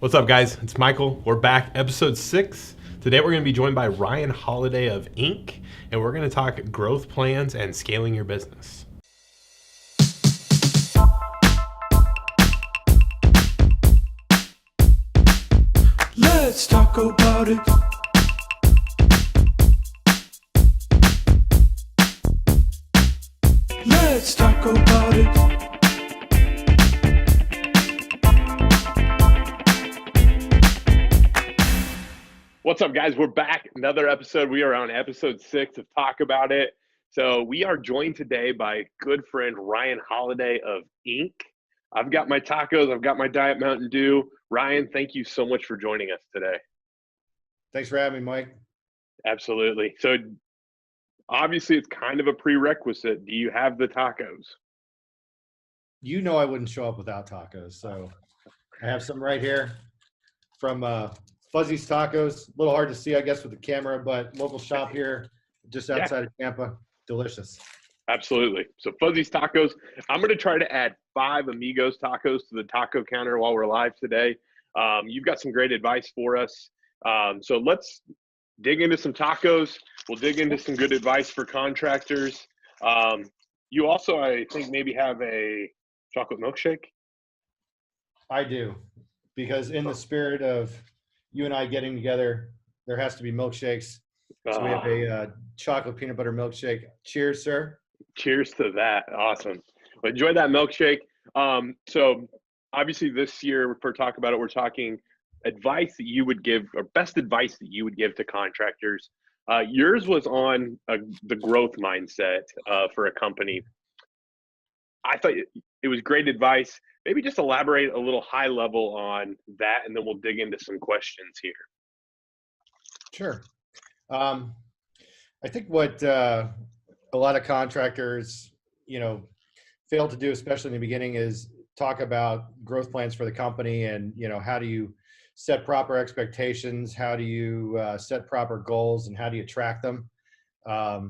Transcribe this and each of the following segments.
What's up, guys? It's Michael. We're back, episode 6. Today we're going to be joined by Ryan Holliday of iink, and we're going to talk growth plans and scaling your business. Let's talk about it. Let's talk about it. What's up, guys? We're back. Another episode. We are on episode 6 of Talk About It. So we are joined today by good friend Ryan Holliday of iink. I've got my tacos. I've got my Diet Mountain Dew. Ryan, thank you so much for joining us today. Thanks for having me, Mike. Absolutely. So obviously it's kind of a prerequisite. Do you have the tacos? You know I wouldn't show up without tacos, so I have some right here from Fuzzy's Tacos. A little hard to see, I guess, with the camera, but local shop here just outside of Tampa. Delicious. Absolutely. So Fuzzy's Tacos. I'm going to try to add 5 Amigos tacos to the taco counter while we're live today. You've got some great advice for us. So let's dig into some tacos. We'll dig into some good advice for contractors. You also, I think, maybe have a chocolate milkshake. I do, because in the spirit of you and I getting together, there has to be milkshakes. So we have a chocolate peanut butter milkshake. Cheers, sir. Cheers to that. Awesome. Well, enjoy that milkshake. So obviously this year, for Talk About It, we're talking advice that you would give, or best advice that you would give to contractors. Yours was on the growth mindset for a company. I thought it was great advice. Maybe just elaborate a little high level on that, and then we'll dig into some questions here. Sure. I think what a lot of contractors, fail to do, especially in the beginning, is talk about growth plans for the company and, how do you set proper expectations? How do you set proper goals, and how do you track them? I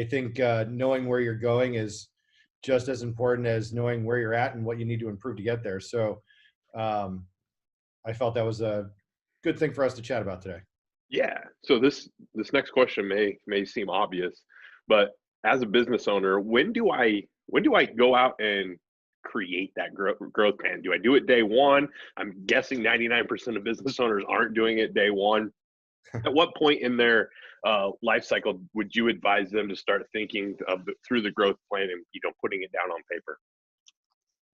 think knowing where you're going is just as important as knowing where you're at and what you need to improve to get there. So I felt that was a good thing for us to chat about today. Yeah. So this next question may seem obvious, but as a business owner, when do I go out and create that growth plan? Do I do it day one? I'm guessing 99% of business owners aren't doing it day one. At what point in their life cycle would you advise them to start thinking through the growth plan and putting it down on paper?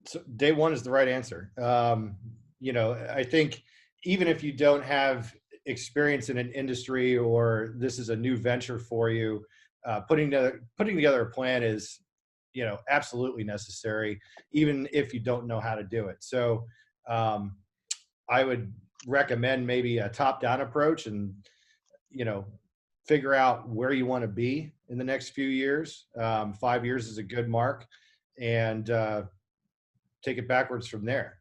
So day one is the right answer. I think even if you don't have experience in an industry, or this is a new venture for you, putting together a plan is, absolutely necessary, even if you don't know how to do it. So I would recommend maybe a top-down approach and, figure out where you want to be in the next few years. 5 years is a good mark, and take it backwards from there.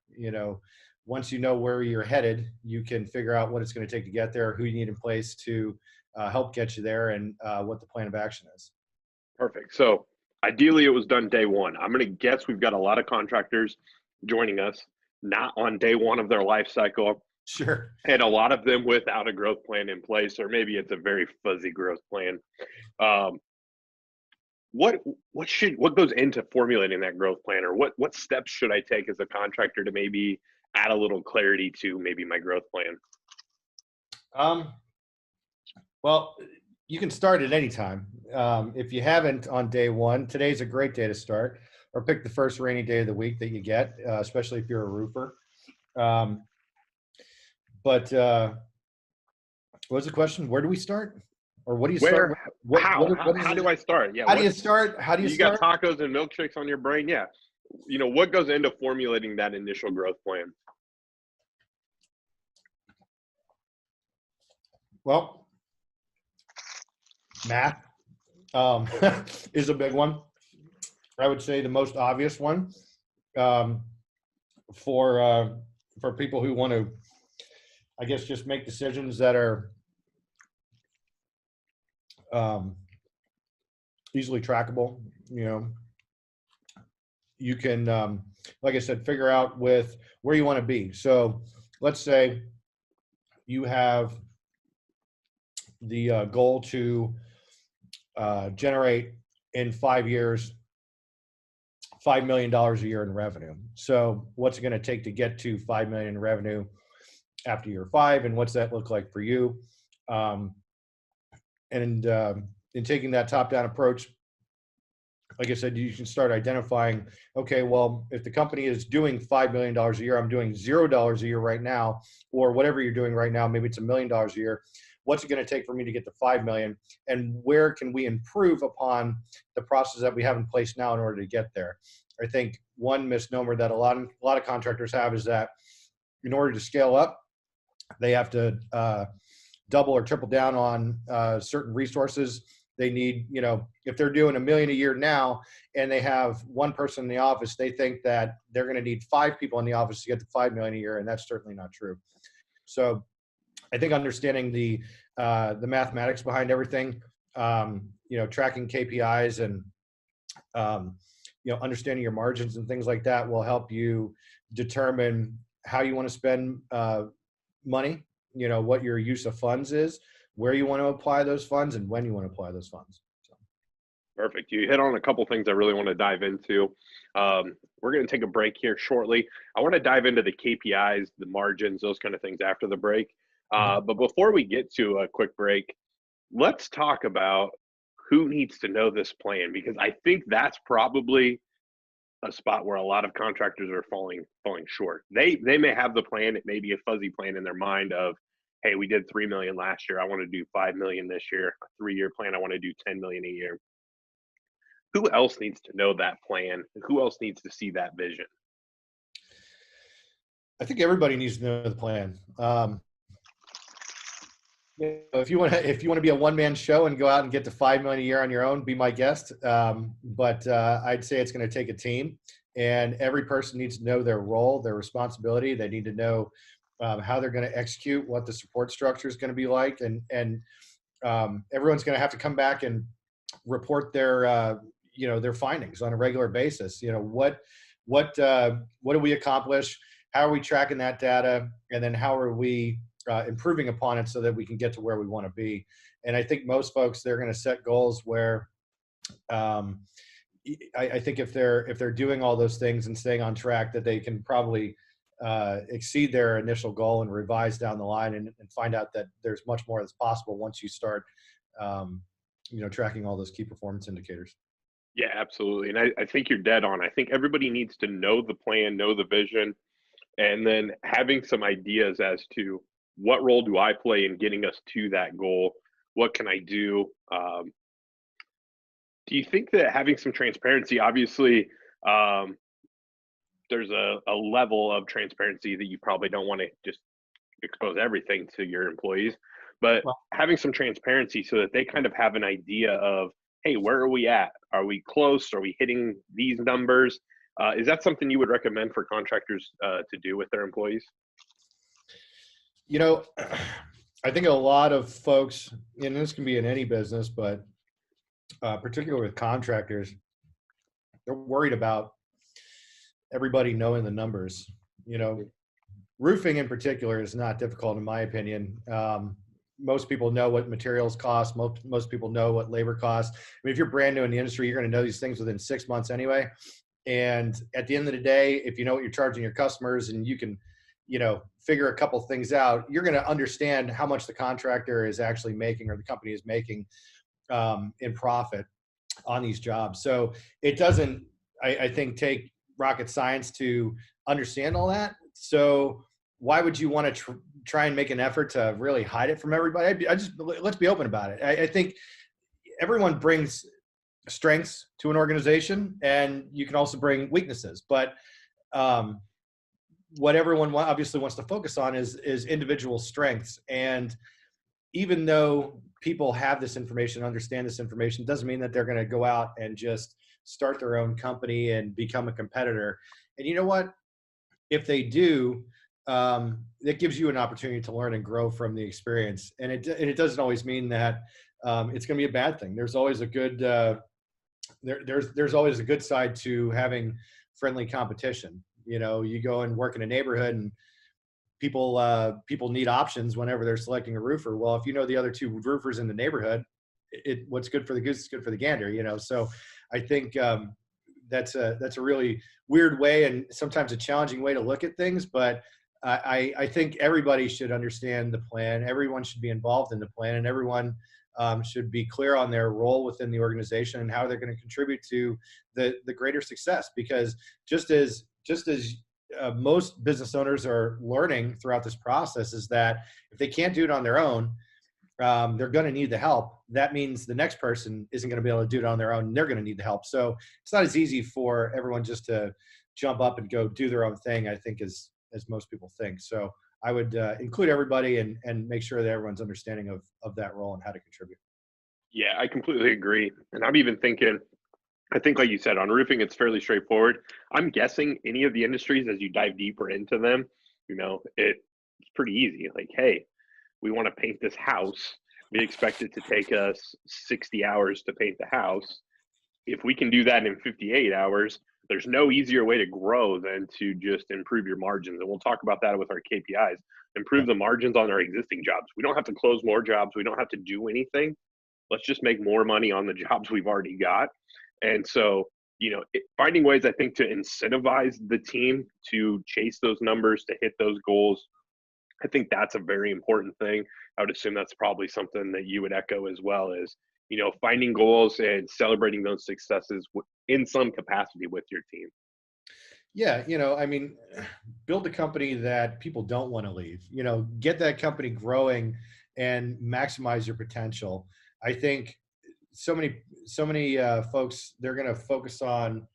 Once you know where you're headed, you can figure out what it's going to take to get there, who you need in place to help get you there, and what the plan of action is. Perfect. So ideally it was done day one. I'm going to guess we've got a lot of contractors joining us not on day one of their life cycle. Sure. And a lot of them without a growth plan in place, or maybe it's a very fuzzy growth plan. What goes into formulating that growth plan, or what steps should I take as a contractor to maybe add a little clarity to maybe my growth plan? Well, you can start at any time. If you haven't on day one, today's a great day to start, or pick the first rainy day of the week that you get, especially if you're a roofer. But what was the question? Where do we start? Or what do you start? How do I start? Yeah. How do you start? You got tacos and milkshakes on your brain? Yeah. What goes into formulating that initial growth plan? Well, math is a big one. I would say the most obvious one for people who want to, I guess, just make decisions that are easily trackable. you can, like I said, figure out with where you want to be. So let's say you have the goal to generate in 5 years $5 million a year in revenue. So what's it going to take to get to 5 million in revenue after year 5, and what's that look like for you? And in taking that top-down approach, like I said, you can start identifying, okay, well, if the company is doing $5 million a year, I'm doing $0 a year right now, or whatever you're doing right now, maybe it's $1 million a year. What's it going to take for me to get to 5 million? And where can we improve upon the process that we have in place now in order to get there? I think one misnomer that a lot of contractors have is that in order to scale up, they have to double or triple down on certain resources. They need, if they're doing $1 million a year now and they have one person in the office, they think that they're going to need 5 people in the office to get to 5 million a year, and that's certainly not true. So I think understanding the mathematics behind everything, tracking KPIs and understanding your margins and things like that will help you determine how you want to spend money, what your use of funds is, where you want to apply those funds, and when you want to apply those funds. So. Perfect. You hit on a couple things I really want to dive into. We're going to take a break here shortly. I want to dive into the KPIs, the margins, those kind of things after the break. But before we get to a quick break, let's talk about who needs to know this plan, because I think that's probably a spot where a lot of contractors are falling short. They may have the plan. It may be a fuzzy plan in their mind of, hey, we did 3 million last year. I want to do 5 million this year. A 3-year plan. I want to do 10 million a year. Who else needs to know that plan? Who else needs to see that vision? I think everybody needs to know the plan. If you want to be a one-man show and go out and get to 5 million a year on your own, be my guest. But I'd say it's going to take a team, and every person needs to know their role, their responsibility. They need to know how they're going to execute, what the support structure is going to be like, and everyone's going to have to come back and report their findings on a regular basis. What do we accomplish? How are we tracking that data? And then how are we improving upon it so that we can get to where we want to be? And I think most folks, they're going to set goals where I think if they're doing all those things and staying on track, that they can probably exceed their initial goal and revise down the line and find out that there's much more that's possible once you start tracking all those key performance indicators. Yeah, absolutely. And I think you're dead on. I think everybody needs to know the plan, know the vision, and then having some ideas as to what role do I play in getting us to that goal? What can I do? Do you think that having some transparency, obviously, there's a level of transparency that you probably don't want to just expose everything to your employees, but having some transparency so that they kind of have an idea of, hey, where are we at? Are we close? Are we hitting these numbers? Is that something you would recommend for contractors to do with their employees? I think a lot of folks, and this can be in any business, but particularly with contractors, they're worried about everybody knowing the numbers. Roofing in particular is not difficult in my opinion. Most people know what materials cost. Most people know what labor costs. I mean, if you're brand new in the industry, you're going to know these things within 6 months anyway. And at the end of the day, if you know what you're charging your customers and you can, figure a couple things out, you're going to understand how much the contractor is actually making or the company is making in profit on these jobs. So it doesn't, I think, take rocket science to understand all that. So why would you want to try and make an effort to really hide it from everybody? Let's be open about it. I think everyone brings strengths to an organization, and you can also bring weaknesses. But what everyone obviously wants to focus on is individual strengths. And even though people have this information, understand this information, doesn't mean that they're going to go out and just start their own company and become a competitor. And you know what? If they do, it gives you an opportunity to learn and grow from the experience. And it doesn't always mean that it's going to be a bad thing. There's always a good there's always a good side to having friendly competition. You go and work in a neighborhood and people need options whenever they're selecting a roofer. Well, if you know the other two roofers in the neighborhood, what's good for the goose is good for the gander. So I think that's a really weird way and sometimes a challenging way to look at things. But I think everybody should understand the plan. Everyone should be involved in the plan, and everyone should be clear on their role within the organization and how they're going to contribute to the greater success. Because just as most business owners are learning throughout this process, is that if they can't do it on their own, they're going to need the help. That means the next person isn't going to be able to do it on their own, and they're going to need the help. So it's not as easy for everyone just to jump up and go do their own thing, I think, as most people think. So I would include everybody and make sure that everyone's understanding of that role and how to contribute. Yeah, I completely agree. And I'm even thinking, I think, like you said, on roofing, it's fairly straightforward. I'm guessing any of the industries, as you dive deeper into them, it's pretty easy. Like, hey, we want to paint this house. We expect it to take us 60 hours to paint the house. If we can do that in 58 hours, there's no easier way to grow than to just improve your margins. And we'll talk about that with our KPIs. Improve the margins on our existing jobs. We don't have to close more jobs. We don't have to do anything. Let's just make more money on the jobs we've already got. And so, finding ways, I think, to incentivize the team to chase those numbers, to hit those goals, I think that's a very important thing. I would assume that's probably something that you would echo as well, is, finding goals and celebrating those successes in some capacity with your team. Yeah, build a company that people don't want to leave. Get that company growing and maximize your potential. I think so many folks, they're going to focus on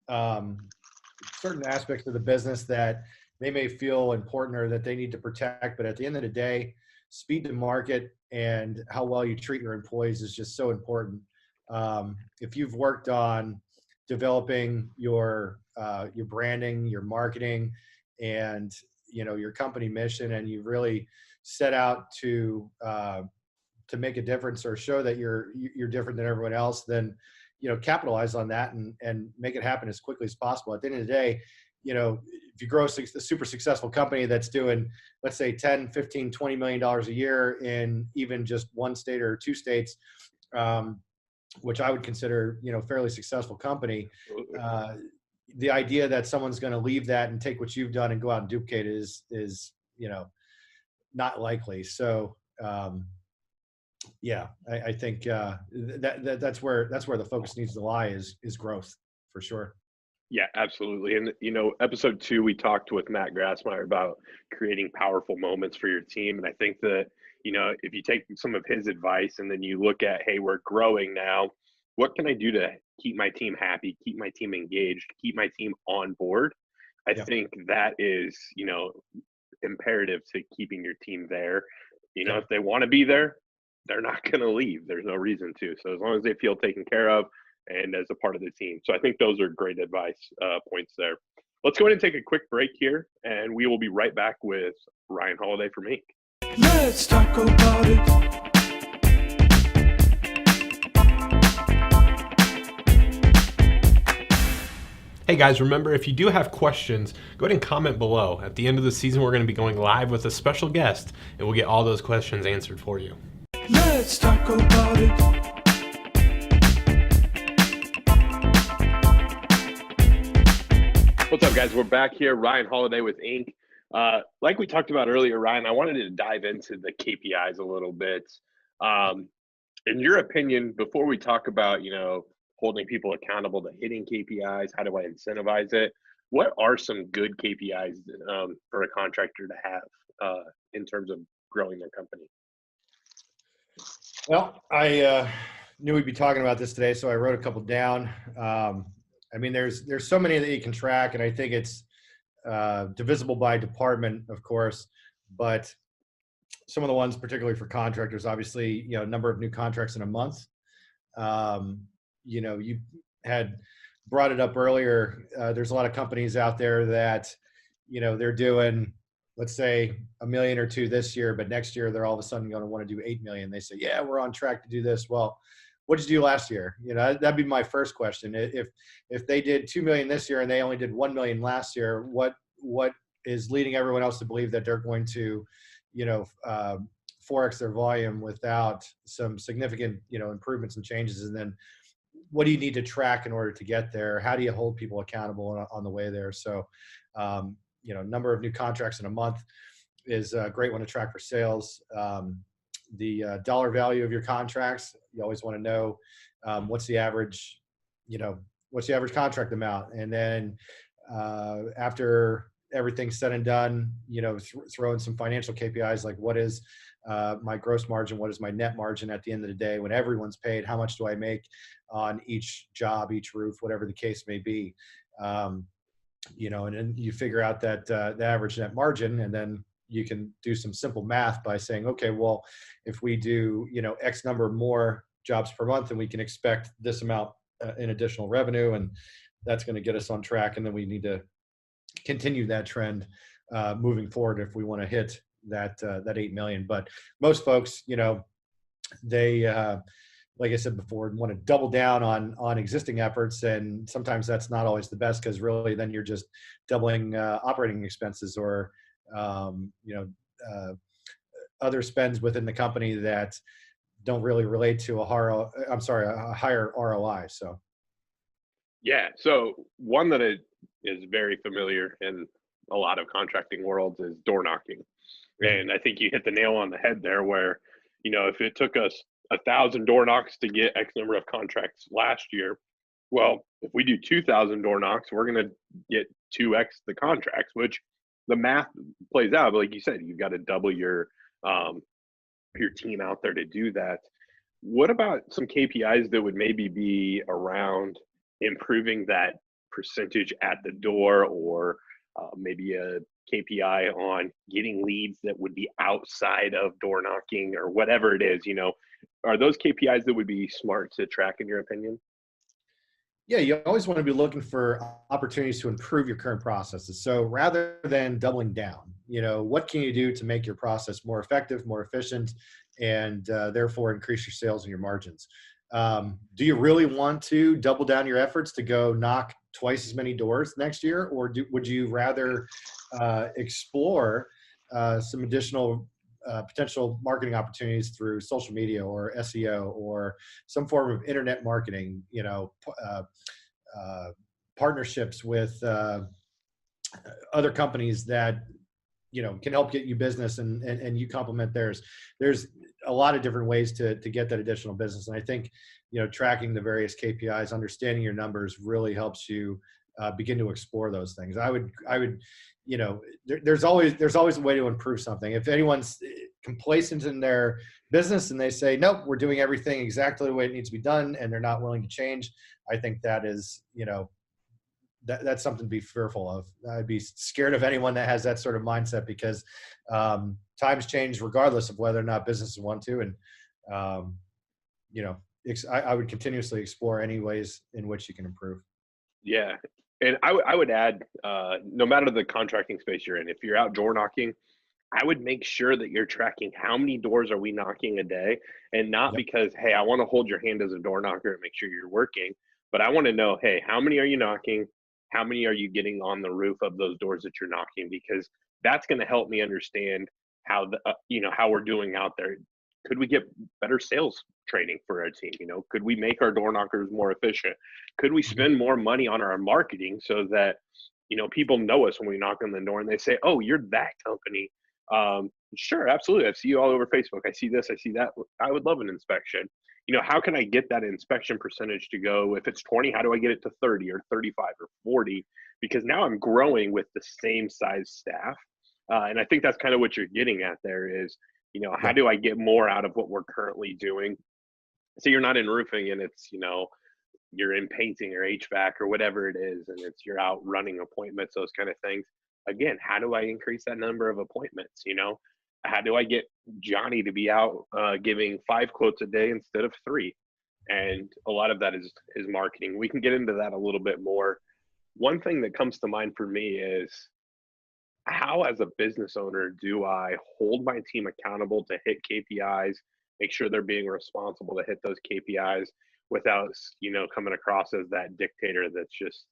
certain aspects of the business that they may feel important or that they need to protect. But at the end of the day, speed to market and how well you treat your employees is just so important. If you've worked on developing your branding, your marketing, and your company mission, and you've really set out to make a difference or show that you're different than everyone else, then capitalize on that and make it happen as quickly as possible. At the end of the day, if you grow a super successful company that's doing, let's say, 10, 15, $20 million a year in even just one state or two states, which I would consider, fairly successful company, the idea that someone's going to leave that and take what you've done and go out and duplicate it is not likely. So, yeah, I think that's where the focus needs to lie is growth, for sure. Yeah, absolutely. And, episode 2, we talked with Matt Grassmeyer about creating powerful moments for your team. And I think that, if you take some of his advice and then you look at, hey, we're growing now, what can I do to keep my team happy, keep my team engaged, keep my team on board? I think that is, imperative to keeping your team there. If they want to be there, they're not going to leave. There's no reason to. So as long as they feel taken care of and as a part of the team. So I think those are great advice points there. Let's go ahead and take a quick break here, and we will be right back with Ryan Holliday from iink. Let's talk about it. Hey guys, remember, if you do have questions, go ahead and comment below. At the end of the season, we're going to be going live with a special guest, and we'll get all those questions answered for you. Let's talk about it. What's up, guys? We're back here. Ryan Holliday with iink. Like we talked about earlier, Ryan, I wanted to dive into the KPIs a little bit. In your opinion, before we talk about, holding people accountable to hitting KPIs, how do I incentivize it? What are some good KPIs for a contractor to have in terms of growing their company? Well, I knew we'd be talking about this today, so I wrote a couple down. There's so many that you can track, and I think it's divisible by department, of course, but some of the ones, particularly for contractors, obviously, number of new contracts in a month. You had brought it up earlier. There's a lot of companies out there that, they're doing, let's say, 1 million or 2 this year, but next year they're all of a sudden going to want to do 8 million. They say, yeah, we're on track to do this. Well, what did you do last year? You know, that'd be my first question. If they did 2 million this year and they only did 1 million last year, what is leading everyone else to believe that they're going to, you know, 4x their volume without some significant, you know, improvements and changes? And then what do you need to track in order to get there? How do you hold people accountable on the way there? So, you know, number of new contracts in a month is a great one to track for sales. The dollar value of your contracts, you always want to know what's the average, you know, what's the average contract amount. And then after everything's said and done, you know, throw in some financial KPIs like what is my gross margin, what is my net margin at the end of the day when everyone's paid, how much do I make on each job, each roof, whatever the case may be. You know, and then you figure out that the average net margin, and then you can do some simple math by saying, okay, well, if we do, you know, X number more jobs per month, then we can expect this amount in additional revenue, and that's going to get us on track. And then we need to continue that trend moving forward if we want to hit that 8 million. But most folks, you know, they like I said before, want to double down on existing efforts, and sometimes that's not always the best, because really then you're just doubling operating expenses or you know, other spends within the company that don't really relate to a higher ROI. So Yeah. So one that is very familiar in a lot of contracting worlds is door knocking. And I think you hit the nail on the head there, where, you know, if it took us 1,000 door knocks to get X number of contracts last year, well, if we do 2,000 door knocks, we're going to get 2x the contracts, which the math plays out. But like you said, you've got to double your team out there to do that. What about some KPIs that would maybe be around improving that percentage at the door, or maybe a KPI on getting leads that would be outside of door knocking, or whatever it is? You know, are those KPIs that would be smart to track, in your opinion? yeah, you always want to be looking for opportunities to improve your current processes. So rather than doubling down, you know, what can you do to make your process more effective, more efficient, and therefore increase your sales and your margins? Do you really want to double down your efforts to go knock twice as many doors next year? Or would you rather explore some additional potential marketing opportunities through social media or SEO or some form of internet marketing, you know, partnerships with other companies that, you know, can help get you business, and you complement theirs. There's a lot of different ways to get that additional business. And I think, you know, tracking the various KPIs, understanding your numbers really helps you begin to explore those things. I would, you know, there's always a way to improve something. If anyone's complacent in their business and they say, nope, we're doing everything exactly the way it needs to be done, and they're not willing to change, I think that is, you know, that's something to be fearful of. I'd be scared of anyone that has that sort of mindset, because times change regardless of whether or not businesses want to. And, you know, I would continuously explore any ways in which you can improve. Yeah. And I would add, no matter the contracting space you're in, if you're out door knocking, I would make sure that you're tracking how many doors are we knocking a day, and not Yep. because, hey, I want to hold your hand as a door knocker and make sure you're working, but I want to know, hey, how many are you knocking? How many are you getting on the roof of those doors that you're knocking? Because that's going to help me understand how you know, how we're doing out there. Could we get better sales training for our team? You know, could we make our door knockers more efficient? Could we Mhm. spend more money on our marketing so that, you know, people know us when we knock on the door and they say, oh, you're that company. Sure, absolutely. I see you all over Facebook. I see this, I see that. I would love an inspection. You know, how can I get that inspection percentage to go? If it's 20, how do I get it to 30 or 35 or 40? Because now I'm growing with the same size staff. And I think that's kind of what you're getting at there is, you know, how Yeah. do I get more out of what we're currently doing? So you're not in roofing and it's, you know, you're in painting or HVAC or whatever it is, and it's you're out running appointments, those kind of things. Again, how do I increase that number of appointments? You know, how do I get Johnny to be out giving 5 quotes a day instead of 3? And a lot of that is marketing. We can get into that a little bit more. One thing that comes to mind for me is, how as a business owner do I hold my team accountable to hit KPIs, make sure they're being responsible to hit those KPIs, without, coming across as that dictator that's just,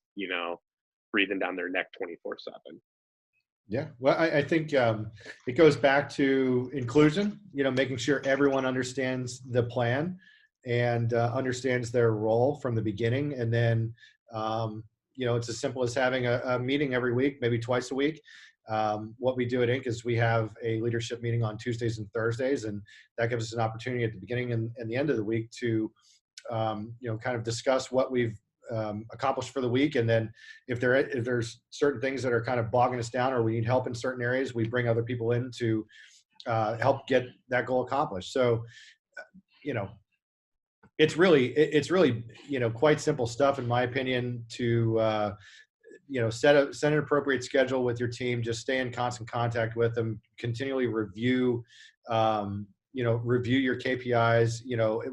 breathing down their neck 24/7. Yeah, well, I think it goes back to inclusion. Making sure everyone understands the plan and understands their role from the beginning, and then it's as simple as having a meeting every week, maybe twice a week. What we do at Inc. is we have a leadership meeting on Tuesdays and Thursdays, and that gives us an opportunity at the beginning and the end of the week to kind of discuss what we've accomplished for the week. And then if there's certain things that are kind of bogging us down or we need help in certain areas, we bring other people in to help get that goal accomplished. So, it's really, quite simple stuff, in my opinion, to, set an appropriate schedule with your team, just stay in constant contact with them, continually review, review your KPIs,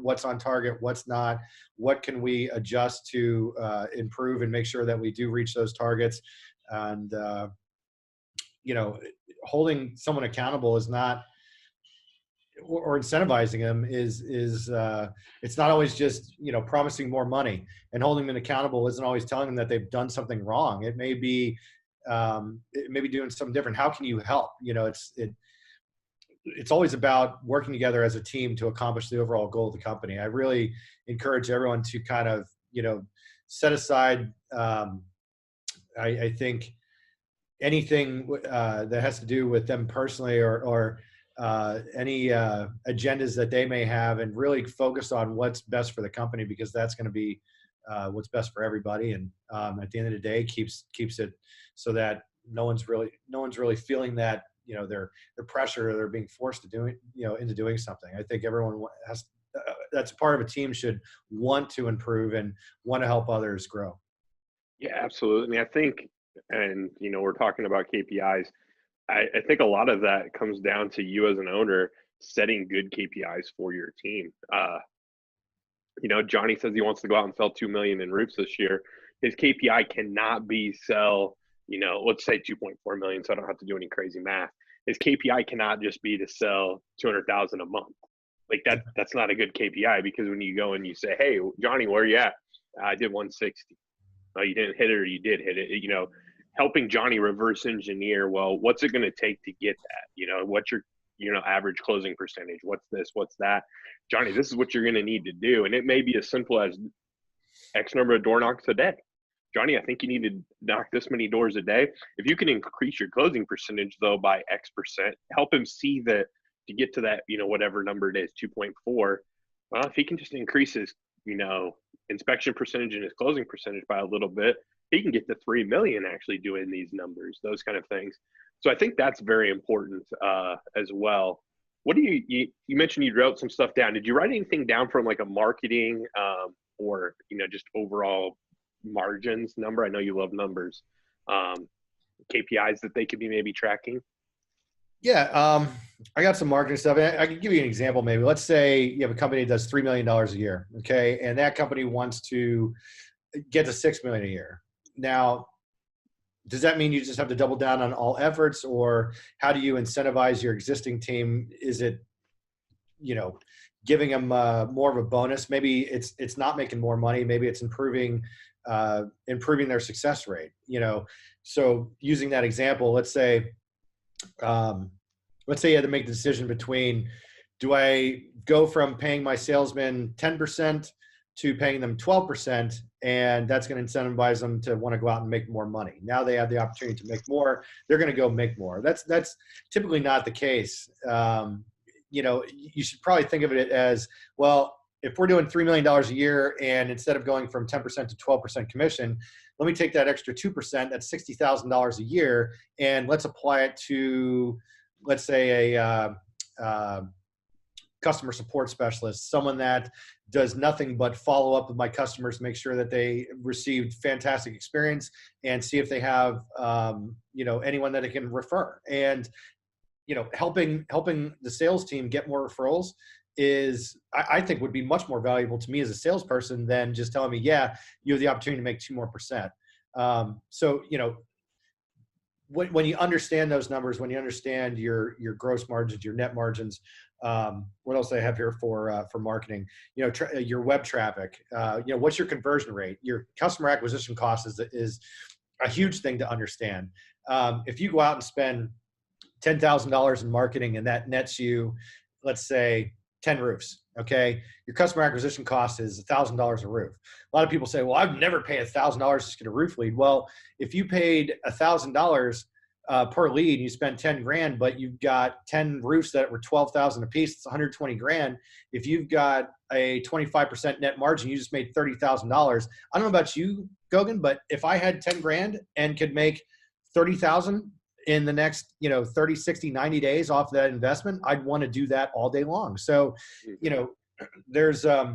what's on target, what's not, what can we adjust to improve and make sure that we do reach those targets. And, holding someone accountable is not, or incentivizing them is it's not always just, promising more money, and holding them accountable isn't always telling them that they've done something wrong. It may be doing something different. How can you help? It's always about working together as a team to accomplish the overall goal of the company. I really encourage everyone to kind of, set aside, I think anything that has to do with them personally or any agendas that they may have, and really focus on what's best for the company, because that's going to be what's best for everybody. And at the end of the day, keeps it so that no one's really feeling that, they're pressure, or they're being forced to do it, into doing something. I think everyone has, that's part of a team, should want to improve and want to help others grow. Yeah, absolutely. I think, and we're talking about KPIs. I think a lot of that comes down to you as an owner setting good KPIs for your team. Johnny says he wants to go out and sell 2 million in roofs this year. His KPI cannot be sell, let's say 2.4 million, so I don't have to do any crazy math. His KPI cannot just be to sell 200,000 a month. Like that's not a good KPI, because when you go and you say, "Hey, Johnny, where are you at?" "I did 160. "Oh, you didn't hit it, or you did hit it?" Helping Johnny reverse engineer, well, what's it going to take to get that? What's your, average closing percentage? What's this? What's that? Johnny, this is what you're going to need to do. And it may be as simple as X number of door knocks a day. Johnny, I think you need to knock this many doors a day. If you can increase your closing percentage, though, by X%, help him see that to get to that, whatever number it is, 2.4. Well, if he can just increase his, inspection percentage and his closing percentage by a little bit, he can get to 3 million actually doing these numbers, those kind of things. So I think that's very important as well. What do you mentioned you wrote some stuff down. Did you write anything down from like a marketing or, just overall margins number? I know you love numbers. KPIs that they could be maybe tracking. Yeah, I got some marketing stuff. I can give you an example. Maybe let's say you have a company that does $3 million a year. Okay. And that company wants to get to $6 million a year. Now, does that mean you just have to double down on all efforts, or how do you incentivize your existing team? Is it, giving them more of a bonus? Maybe it's not making more money. Maybe it's improving their success rate. So using that example, let's say you had to make the decision between, do I go from paying my salesmen 10% to paying them 12%, and that's going to incentivize them to want to go out and make more money. Now they have the opportunity to make more. They're going to go make more. That's typically not the case. You should probably think of it as, well, if we're doing $3 million a year, and instead of going from 10% to 12% commission, let me take that extra 2%, that's $60,000 a year, and let's apply it to, let's say, a customer support specialist, someone that does nothing but follow up with my customers, make sure that they received fantastic experience, and see if they have, anyone that they can refer. And, helping the sales team get more referrals is, I think, would be much more valuable to me as a salesperson than just telling me, yeah, you have the opportunity to make 2% more. So, when you understand those numbers, when you understand your gross margins, your net margins, What else do I have here for marketing? Your web traffic. What's your conversion rate? Your customer acquisition cost is a huge thing to understand. If you go out and spend $10,000 in marketing and that nets you, let's say, 10 roofs. Okay. Your customer acquisition cost is $1,000 a roof. A lot of people say, well, I'd never pay $1,000 to get a roof lead. Well, if you paid $1,000 per lead, you spent 10 grand, but you've got 10 roofs that were 12,000 a piece, it's 120 grand. If you've got a 25% net margin, you just made $30,000. I don't know about you, Gogan, but if I had 10 grand and could make 30,000 in the next, 30, 60, 90 days off that investment, I'd want to do that all day long. So, there's, I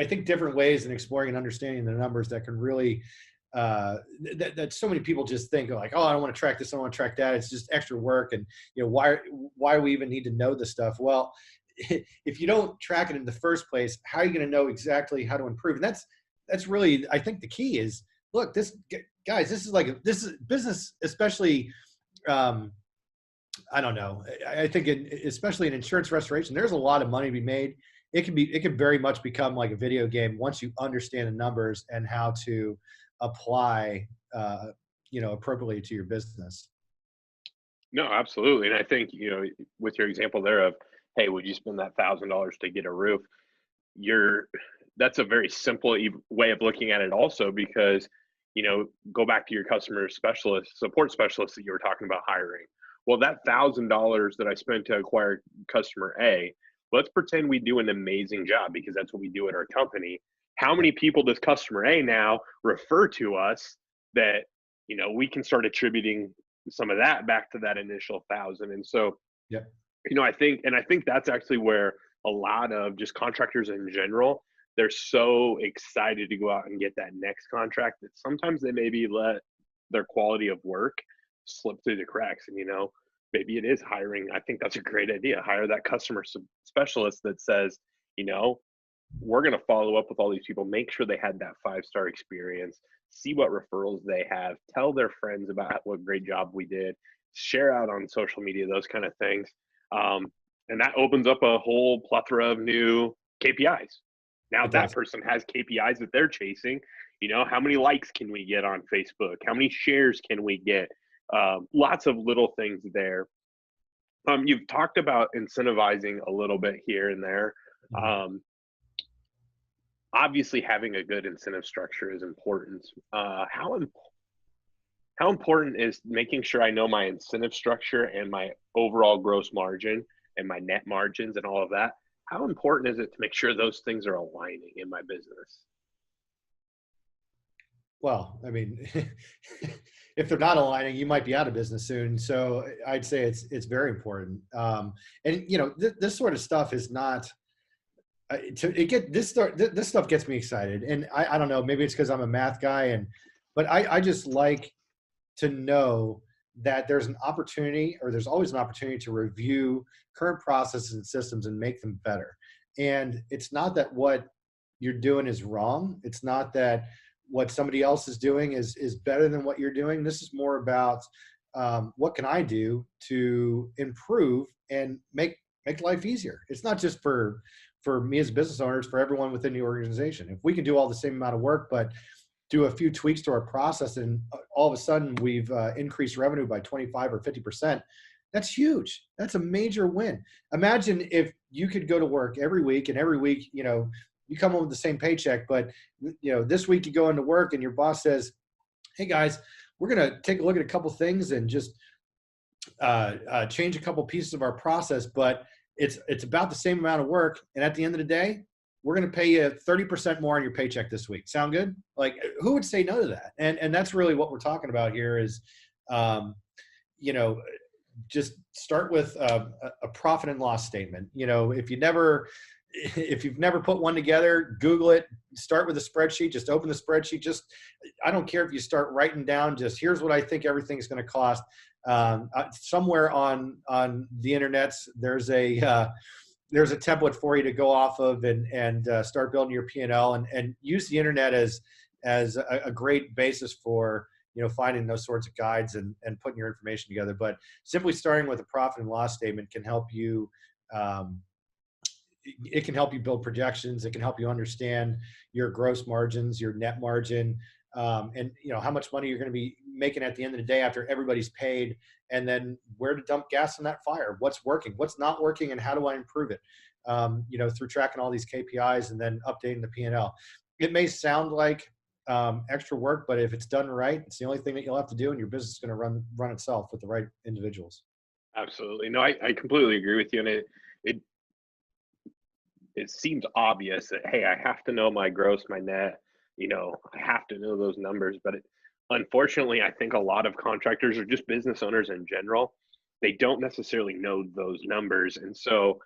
think, different ways in exploring and understanding the numbers that can really, that so many people just think like, oh, I don't want to track this, I don't want to track that. It's just extra work. And, why we even need to know this stuff? Well, if you don't track it in the first place, how are you going to know exactly how to improve? And that's really, I think the key is, look, guys, this is business, especially, I don't know. I think especially in insurance restoration, there's a lot of money to be made. It can very much become like a video game once you understand the numbers and how to apply, appropriately to your business. No, absolutely. And I think, with your example there of, hey, would you spend that $1,000 to get a roof? That's a very simple way of looking at it also, because, go back to your customer support specialist that you were talking about hiring. Well, that $1,000 that I spent to acquire customer A, let's pretend we do an amazing job, because that's what we do at our company. How many people does customer A now refer to us that, we can start attributing some of that back to that initial 1,000? And so, yeah, I think that's actually where a lot of just contractors in general, they're so excited to go out and get that next contract that sometimes they maybe let their quality of work slip through the cracks. And, maybe it is hiring. I think that's a great idea. Hire that customer specialist that says, we're going to follow up with all these people, make sure they had that 5-star experience, see what referrals they have, tell their friends about what great job we did, share out on social media, those kind of things. And that opens up a whole plethora of new KPIs. Now that person has KPIs that they're chasing. How many likes can we get on Facebook? How many shares can we get? Lots of little things there. You've talked about incentivizing a little bit here and there. Obviously, having a good incentive structure is important. How important is making sure I know my incentive structure and my overall gross margin and my net margins and all of that? How important is it to make sure those things are aligning in my business? Well, I mean, if they're not aligning, you might be out of business soon. So I'd say it's very important. This sort of stuff is not. This stuff gets me excited, and I don't know. Maybe it's because I'm a math guy, but I just like to know that there's an opportunity, or there's always an opportunity to review current processes and systems and make them better. And it's not that what you're doing is wrong. It's not that what somebody else is doing is better than what you're doing. This is more about what can I do to improve and make life easier. It's not just for me as a business owner, it's for everyone within the organization. If we can do all the same amount of work, but do a few tweaks to our process, and all of a sudden we've increased revenue by 25 or 50%, that's huge. That's a major win. Imagine if you could go to work every week, and every week, you come home with the same paycheck, but this week you go into work and your boss says, hey guys, we're going to take a look at a couple things and just change a couple pieces of our process, but it's about the same amount of work. And at the end of the day, we're going to pay you 30% more on your paycheck this week. Sound good? Like, who would say no to that? And that's really what we're talking about here is, just start with a profit and loss statement. If you've never put one together, Google it, start with a spreadsheet, just open the spreadsheet. I don't care if you start writing down, just here's what I think everything is going to cost. Somewhere on the internet, there's a template for you to go off of and start building your P&L and use the internet as a great basis for, finding those sorts of guides and putting your information together. But simply starting with a profit and loss statement can help you It can help you build projections. It can help you understand your gross margins, your net margin, and how much money you're going to be making at the end of the day after everybody's paid, and then where to dump gas in that fire. What's working, what's not working, and how do I improve it? Through tracking all these KPIs and then updating the P&L. It may sound like extra work, but if it's done right, it's the only thing that you'll have to do, and your business is going to run itself with the right individuals. Absolutely. No, I completely agree with you. And it seems obvious that, hey, I have to know my gross, my net, I have to know those numbers. But unfortunately, I think a lot of contractors or just business owners in general, they don't necessarily know those numbers. And so,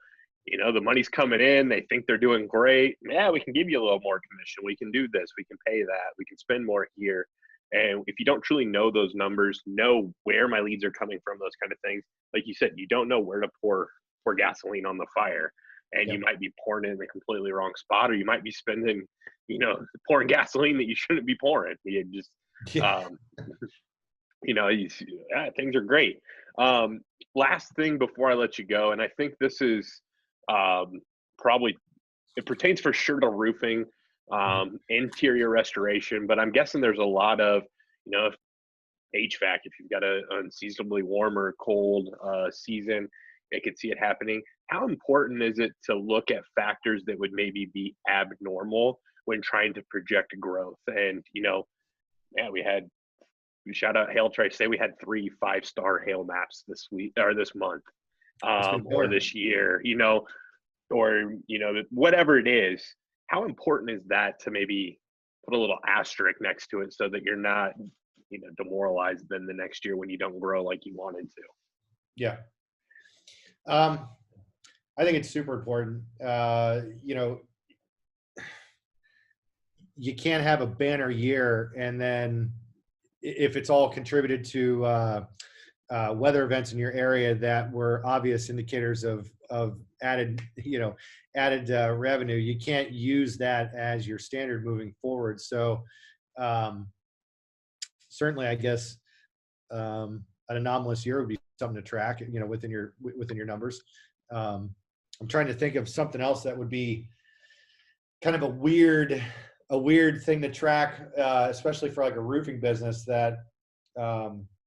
the money's coming in, they think they're doing great. Yeah, we can give you a little more commission. We can do this. We can pay that. We can spend more here. And if you don't truly know those numbers, know where my leads are coming from, those kind of things, like you said, you don't know where to pour gasoline on the fire. And Yep. you might be pouring it in a completely wrong spot, or you might be spending, pouring gasoline that you shouldn't be pouring. You just, Yeah. um, things are great. Last thing before I let you go, and I think this is probably, it pertains for sure to roofing, interior restoration, but I'm guessing there's a lot of, HVAC, if you've got an unseasonably warm or cold season, I could see it happening. How important is it to look at factors that would maybe be abnormal when trying to project growth? And, we shout out Hail Trace, say we had 3 5-star hail maps this week or this month, It's been or killer. this year, or, whatever it is. How important is that to maybe put a little asterisk next to it so that you're not, demoralized then the next year when you don't grow like you wanted to? Yeah. I think it's super important. You can't have a banner year and then if it's all contributed to weather events in your area that were obvious indicators of added revenue, you can't use that as your standard moving forward. So certainly, I guess an anomalous year would be something to track, within your numbers. I'm trying to think of something else that would be kind of a weird thing to track, especially for like a roofing business that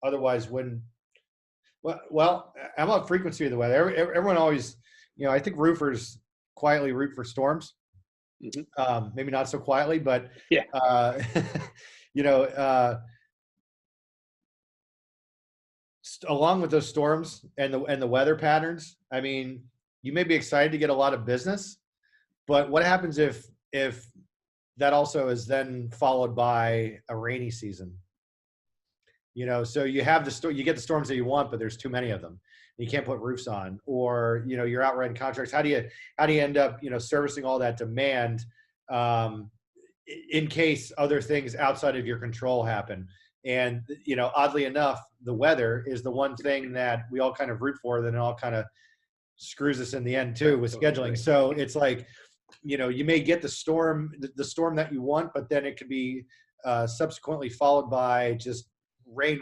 otherwise wouldn't. Well, how about frequency of the weather? Everyone always, I think roofers quietly root for storms. Mm-hmm. Maybe not so quietly, but Yeah. Along with those storms and the weather patterns, I mean, you may be excited to get a lot of business, but what happens if that also is then followed by a rainy season? So you have you get the storms that you want, but there's too many of them. You can't put roofs on, or you're outwriting contracts. How do you end up servicing all that demand in case other things outside of your control happen? And oddly enough, the weather is the one thing that we all kind of root for, then it all kind of screws us in the end too with scheduling. So it's like, you may get the storm that you want, but then it could be subsequently followed by just rain.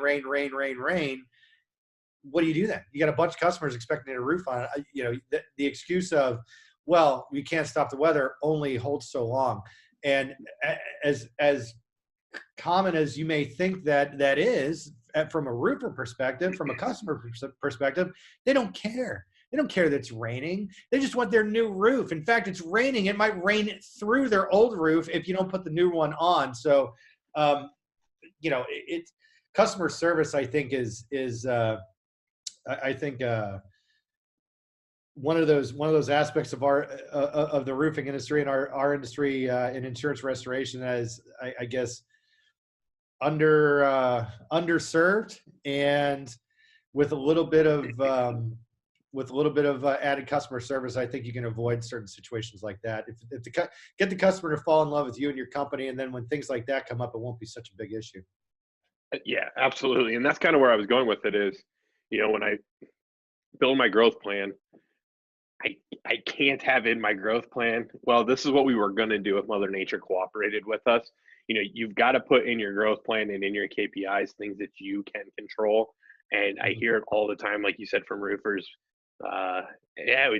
What do you do then? You got a bunch of customers expecting a roof on it. The excuse of, well, we can't stop the weather only holds so long. And as common as you may think that is from a roofer perspective, from a customer perspective, they don't care. They don't care that it's raining. They just want their new roof. In fact, it's raining. It might rain through their old roof if you don't put the new one on. So, it's customer service, I think, is one of those aspects of of the roofing industry and our industry in insurance restoration that is, I guess, underserved, and with a little bit of added customer service, I think you can avoid certain situations like that. Get the customer to fall in love with you and your company, and then when things like that come up, it won't be such a big issue. Yeah, absolutely. And that's kind of where I was going with it is, when I build my growth plan, I can't have in my growth plan, well, this is what we were going to do if Mother Nature cooperated with us. You've got to put in your growth plan and in your KPIs things that you can control. And I hear it all the time, like you said, from roofers. Yeah,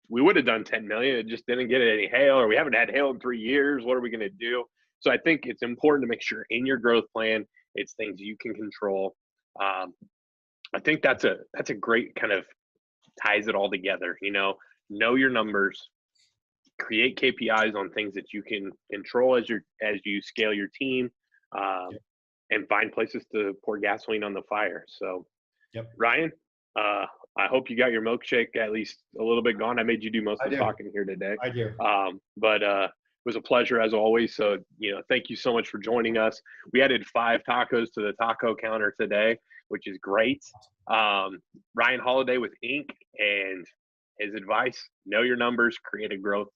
we would have done 10 million. It just didn't get any hail, or we haven't had hail in 3 years. What are we going to do? So I think it's important to make sure in your growth plan, it's things you can control. I think that's a great kind of ties it all together. Know your numbers, create KPIs on things that you can control as you scale your team, and find places to pour gasoline on the fire. So, Yep. Ryan, I hope you got your milkshake at least a little bit gone. I made you do most of the talking here today. I do. But it was a pleasure as always. So, thank you so much for joining us. We added 5 tacos to the taco counter today, which is great. Ryan Holliday with iink, and his advice: know your numbers, create a growth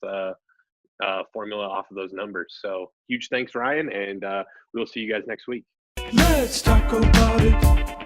formula off of those numbers. So huge thanks, Ryan, and we'll see you guys next week. Let's talk about it.